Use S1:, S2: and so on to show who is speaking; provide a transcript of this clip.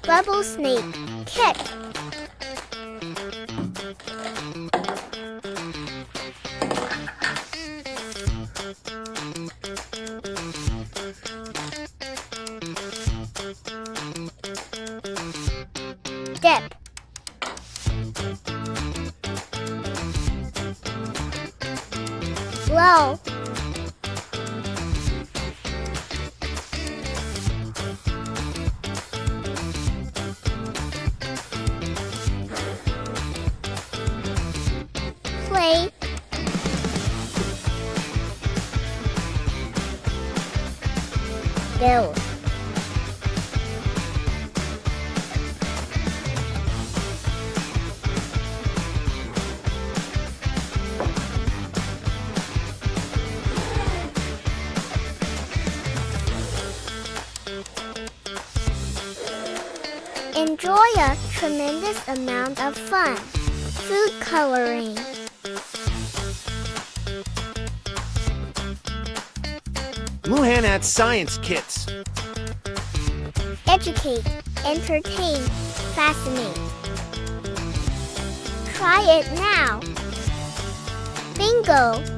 S1: Bubble snake kit. Dip. Blow. Play. Build. Enjoy a tremendous amount of fun. Food coloring.
S2: Muhanat Science Kits.
S1: Educate, entertain, fascinate. Try it now. Bingo!